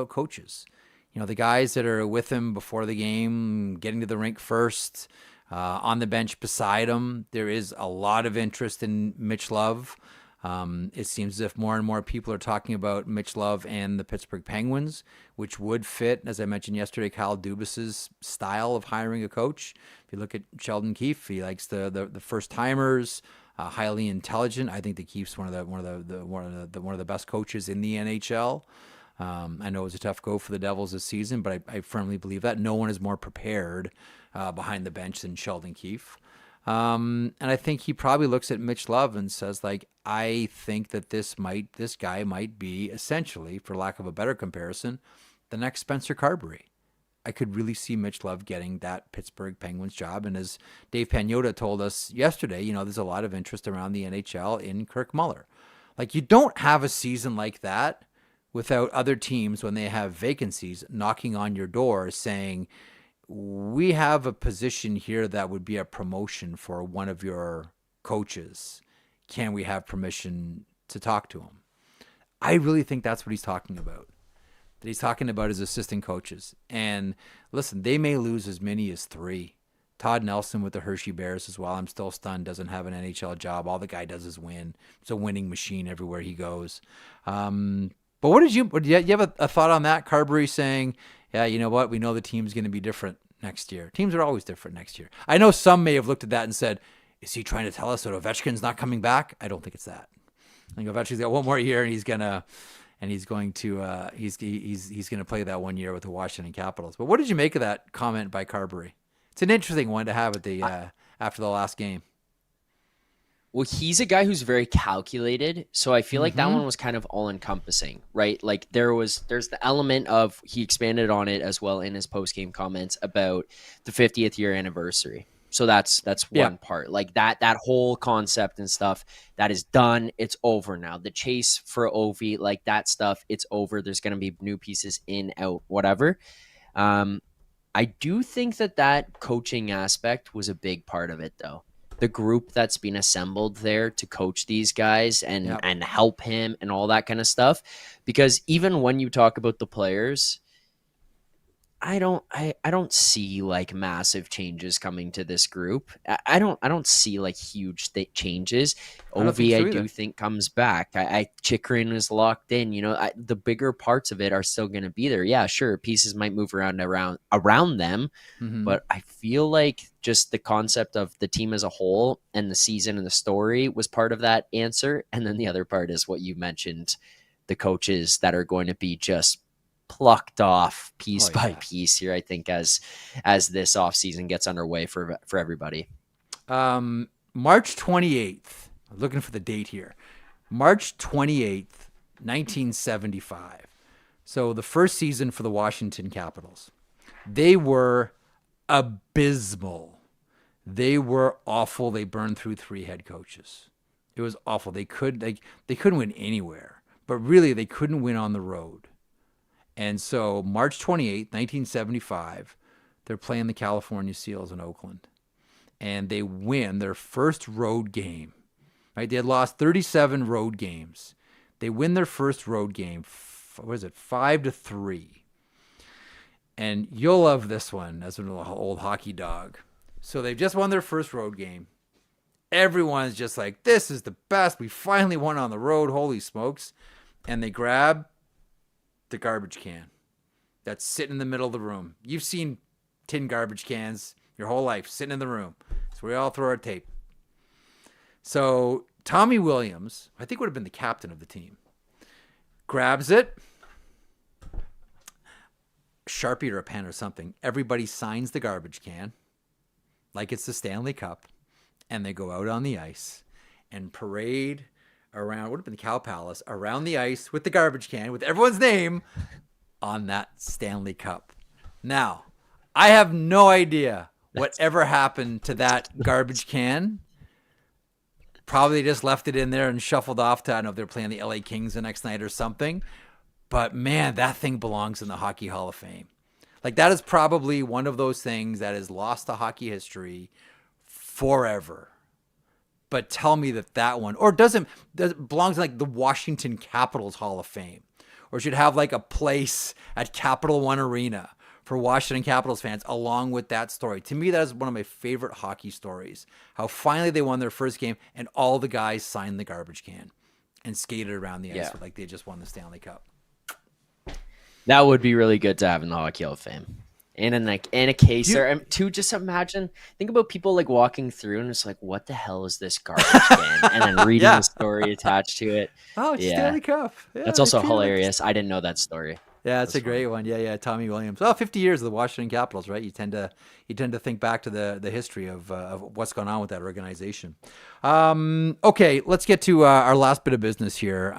coaches. You know, the guys that are with him before the game, getting to the rink first, on the bench beside him. There is a lot of interest in Mitch Love. It seems as if more and more people are talking about Mitch Love and the Pittsburgh Penguins, which would fit, as I mentioned yesterday, Kyle Dubas's style of hiring a coach. If you look at Sheldon Keefe, he likes the first timers, highly intelligent. I think that Keefe's one of the best coaches in the NHL. I know it was a tough go for the Devils this season, but I firmly believe that no one is more prepared behind the bench than Sheldon Keefe. And I think he probably looks at Mitch Love and says, like, I think that this guy might be essentially, for lack of a better comparison, the next Spencer Carberry. I could really see Mitch Love getting that Pittsburgh Penguins job. And as Dave Pagnotta told us yesterday, there's a lot of interest around the NHL in Kirk Muller. Like, you don't have a season like that without other teams, when they have vacancies, knocking on your door saying, we have a position here that would be a promotion for one of your coaches. Can we have permission to talk to him? I really think that's what he's talking about. That he's talking about his assistant coaches. And listen, they may lose as many as 3. Todd Nelson with the Hershey Bears as well. I'm still stunned. Doesn't have an NHL job. All the guy does is win. It's a winning machine everywhere he goes. But do you have a thought on that? Carberry saying, yeah, you know what? We know the team's going to be different next year. Teams are always different next year. I know some may have looked at that and said, is he trying to tell us that Ovechkin's not coming back? I don't think it's that. I think Ovechkin's got one more year, and he's going to play that 1 year with the Washington Capitals. But what did you make of that comment by Carberry? It's an interesting one to have at the after the last game. Well, he's a guy who's very calculated, so I feel like that one was kind of all-encompassing, right? Like there's the element of, he expanded on it as well in his post-game comments about the 50th year anniversary. So that's one part. Like that whole concept and stuff, that is done. It's over now. The chase for Ovi, like that stuff, it's over. There's going to be new pieces in, out, whatever. I do think that coaching aspect was a big part of it, though. The group that's been assembled there to coach these guys and help him and all that kind of stuff. Because even when you talk about the players, I don't see like massive changes coming to this group. I don't see like huge changes. Ovi, I do think comes back. Chychrun is locked in. You know, the bigger parts of it are still going to be there. Yeah, sure, pieces might move around them, but I feel like just the concept of the team as a whole and the season and the story was part of that answer. And then the other part is what you mentioned, the coaches that are going to be just plucked off piece by piece here, I think, as this offseason gets underway for everybody. March 28th, I'm looking for the date here. March 28th, 1975. So the first season for the Washington Capitals. They were abysmal. They were awful. They burned through 3 head coaches. It was awful. They couldn't win anywhere, but really they couldn't win on the road. And so March 28th, 1975, they're playing the California Seals in Oakland. And they win their first road game. Right? They had lost 37 road games. They win their first road game, 5-3. And you'll love this one as an old hockey dog. So they've just won their first road game. Everyone's just like, this is the best. We finally won on the road. Holy smokes. And they grab the garbage can that's sitting in the middle of the room. You've seen tin garbage cans your whole life sitting in the room. So we all throw our tape. So Tommy Williams, I think would have been the captain of the team, grabs it, Sharpie or a pen or something. Everybody signs the garbage can like it's the Stanley Cup, and they go out on the ice and parade around, would have been the Cow Palace, around the ice with the garbage can with everyone's name on that Stanley Cup. Now, I have no idea whatever happened to that garbage can. Probably just left it in there and shuffled off to, I don't know if they're playing the LA Kings the next night or something. But man, that thing belongs in the Hockey Hall of Fame. Like, that is probably one of those things that is lost to hockey history forever. But tell me that one, or doesn't belongs in like the Washington Capitals Hall of Fame, or should have like a place at Capital One Arena for Washington Capitals fans along with that story. To me, that is one of my favorite hockey stories. How finally they won their first game and all the guys signed the garbage can and skated around the ice like they just won the Stanley Cup. That would be really good to have in the Hockey Hall of Fame. And in a case there, to just imagine, think about people like walking through and it's like, what the hell is this garbage can? And then reading the story attached to it. Oh, it's Stanley Cup. Yeah, that's also hilarious. I didn't know that story. Yeah, it's a great one. Yeah. Tommy Williams. 50 years of the Washington Capitals, right? You tend to think back to the history of what's going on with that organization. Okay, let's get to our last bit of business here.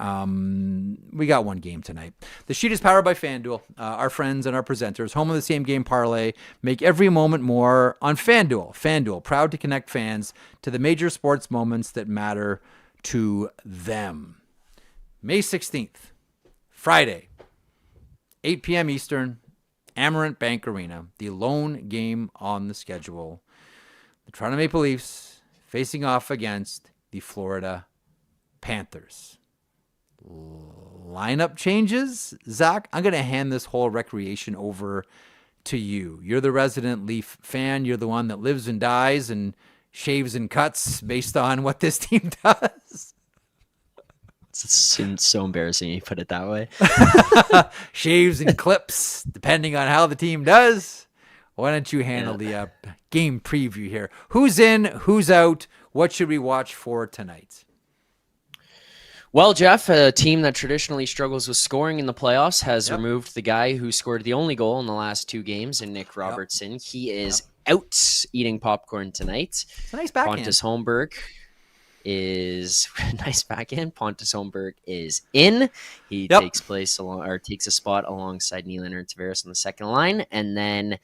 We got one game tonight. The Sheet is powered by FanDuel. Our friends and our presenters, home of the same game parlay, make every moment more on FanDuel. FanDuel, proud to connect fans to the major sports moments that matter to them. May 16th, Friday. 8 p.m. Eastern, Amarant Bank Arena, the lone game on the schedule. The Toronto Maple Leafs facing off against the Florida Panthers. Lineup changes, Zach. I'm going to hand this whole recreation over to you. You're the resident Leaf fan. You're the one that lives and dies and shaves and cuts based on what this team does. It's so embarrassing you put it that way. Shaves and clips, depending on how the team does. Why don't you handle the game preview here? Who's in? Who's out? What should we watch for tonight? Well, Jeff, a team that traditionally struggles with scoring in the playoffs has removed the guy who scored the only goal in the last 2 games, in Nick Robertson. He is out eating popcorn tonight. It's a nice backhand. Pontus Holmberg is nice backhand. Pontus Holmberg is in. He takes a spot alongside Nylander and Tavares on the second line, and then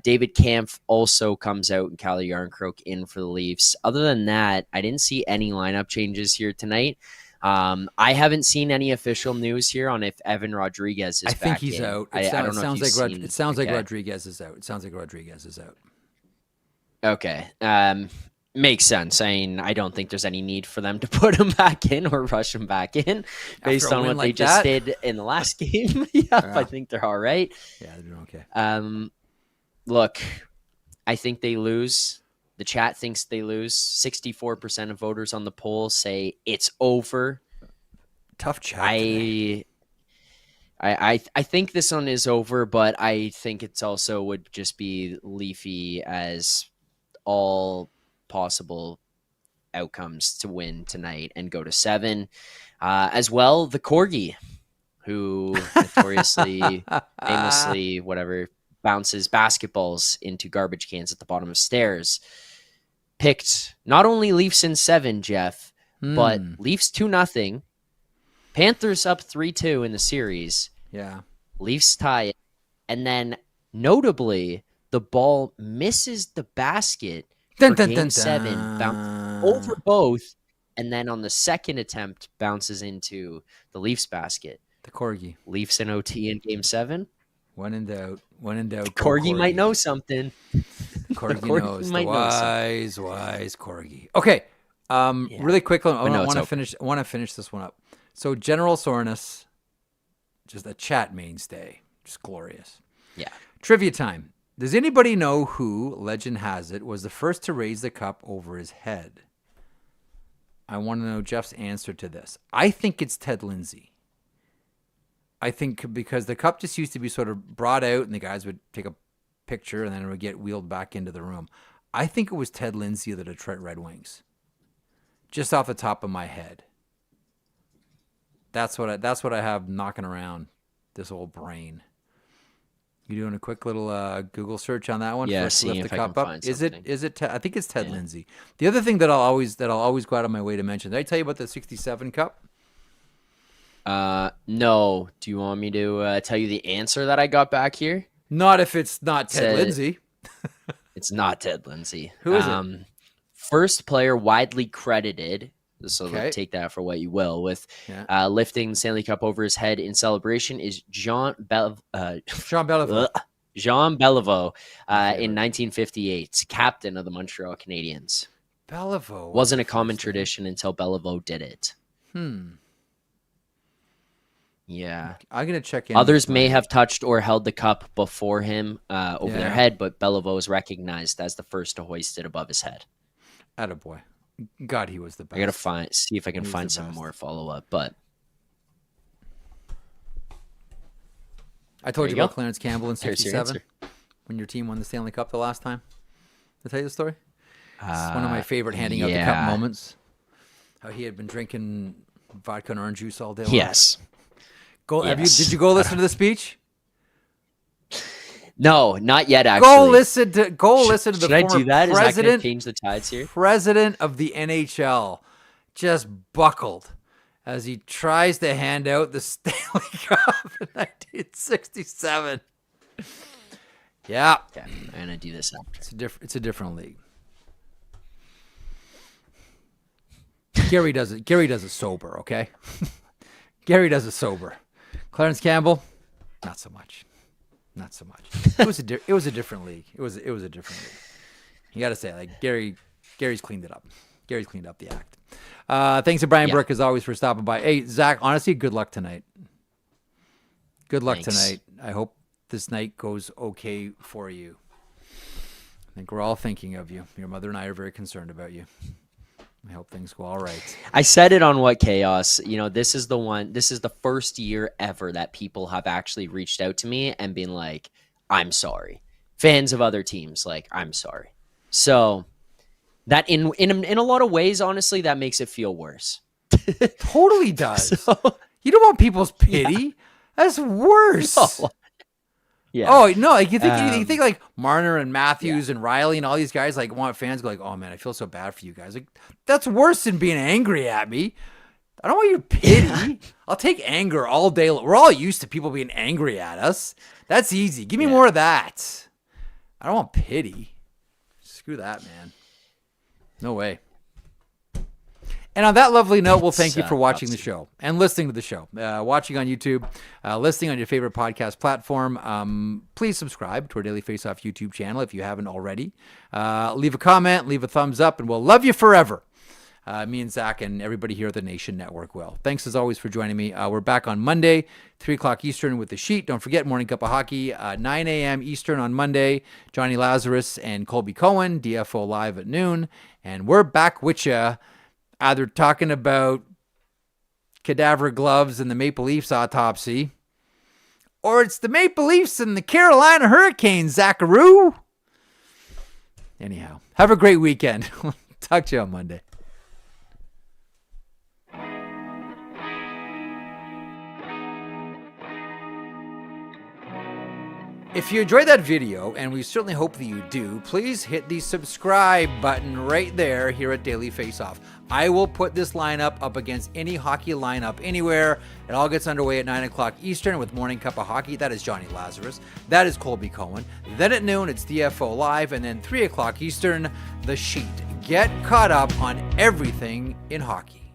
David Kampf also comes out and Calle Yarncroke in for the Leafs. Other than that, I didn't see any lineup changes here tonight. I haven't seen any official news here on if Evan Rodriguez is back. I think he's out. It sounds like okay. Rodriguez is out. It sounds like Rodriguez is out. Okay. Makes sense. I don't think there's any need for them to put him back in or rush him back in based on what they just did in the last game. I think they're all right. Yeah, they're doing okay. Look, I think they lose. The chat thinks they lose. 64% of voters on the poll say it's over. Tough chat. I think this one is over, but I think it's also would just be Leafy as all possible outcomes to win tonight and go to 7. As well, the Corgi, who notoriously, famously, whatever, bounces basketballs into garbage cans at the bottom of stairs. Picked not only Leafs in 7, Jeff, but Leafs 2-0. Panthers up 3-2 in the series. Yeah. Leafs tie it. And then, notably, the ball misses the basket for Game 7. Bounces over both. And then on the second attempt, bounces into the Leafs basket. The Corgi. Leafs in OT in Game 7. When in doubt. Corgi might know something. Corgi knows. The wise Corgi. Okay. Really quickly, I want to finish this one up. So General Soreness, just a chat mainstay, just glorious. Yeah. Trivia time. Does anybody know who, legend has it, was the first to raise the cup over his head? I want to know Jeff's answer to this. I think it's Ted Lindsay. I think because the cup just used to be sort of brought out and the guys would take a picture and then it would get wheeled back into the room. I think it was Ted Lindsay of the Detroit Red Wings. Just off the top of my head. That's what I have knocking around this old brain. You doing a quick little Google search on that one? Yeah, first seeing lift if the I cup can up? find Is something. it I think it's Ted Lindsay. The other thing that I'll always go out of my way to mention. Did I tell you about the 67 cup? No. Do you want me to tell you the answer that I got back here? Not if it's not Ted Lindsay. It's not Ted Lindsay. Who is it? First player widely credited, so take that for what you will, with lifting the Stanley Cup over his head in celebration is Jean Beliveau. Jean Beliveau in 1958, captain of the Montreal Canadiens. Beliveau. Wasn't a common tradition until Beliveau did it. Yeah. I'm going to check in. Others may have touched or held the cup before him over their head, but Beliveau is recognized as the first to hoist it above his head. Attaboy. God, he was the best. I got to see if I can find some more follow-up, but... I told you about Clarence Campbell in 67 when your team won the Stanley Cup the last time. Did I tell you the story? It's one of my favorite handing out the cup moments. How he had been drinking vodka and orange juice all day long. Yes. Did you go listen to the speech? No, not yet. Actually, go listen to the Should I do that? President. Is that going to change the tides here? President of the NHL just buckled as he tries to hand out the Stanley Cup in 1967. Yeah, okay, I'm going to do this after. It's a different league. Gary does it sober. Okay, Gary does it sober. Clarence Campbell, Not so much. It was a different league. It was a different league. You got to say, like, Gary's cleaned it up. Gary's cleaned up the act. Thanks to Brian Burke, as always, for stopping by. Hey, Zach, honestly, good luck tonight. Good luck tonight. I hope this night goes okay for you. I think we're all thinking of you. Your mother and I are very concerned about you. I hope things go all right. I said it on What Chaos. This is the first year ever that people have actually reached out to me and been like, I'm sorry. Fans of other teams, like, I'm sorry. So that in a lot of ways, honestly, that makes it feel worse. Totally does. So, you don't want people's pity. Yeah. That's worse. No. Yeah. Oh no! Like you think like Marner and Matthews and Riley and all these guys like want fans to go like, oh man, I feel so bad for you guys. Like that's worse than being angry at me. I don't want your pity. Yeah. I'll take anger all day. We're all used to people being angry at us. That's easy. Give me more of that. I don't want pity. Screw that, man. No way. And on that lovely note, we'll thank you for watching the show and listening to the show. Watching on YouTube, listening on your favorite podcast platform. Please subscribe to our Daily Faceoff YouTube channel if you haven't already. Leave a comment, leave a thumbs up, and we'll love you forever. Me and Zach and everybody here at the Nation Network will. Thanks as always for joining me. We're back on Monday, 3 o'clock Eastern with The Sheet. Don't forget, Morning Cup of Hockey, 9 a.m. Eastern on Monday. Johnny Lazarus and Colby Cohen, DFO live at noon. And we're back with you. Either talking about cadaver gloves and the Maple Leafs autopsy, or it's the Maple Leafs and the Carolina Hurricanes, Zacharoo. Anyhow, have a great weekend. Talk to you on Monday. If you enjoyed that video, and we certainly hope that you do, please hit the subscribe button right there here at Daily Faceoff. I will put this lineup up against any hockey lineup anywhere. It all gets underway at 9 o'clock Eastern with Morning Cup of Hockey. That is Johnny Lazarus. That is Colby Cohen. Then at noon, it's DFO Live. And then 3 o'clock Eastern, The Sheet. Get caught up on everything in hockey.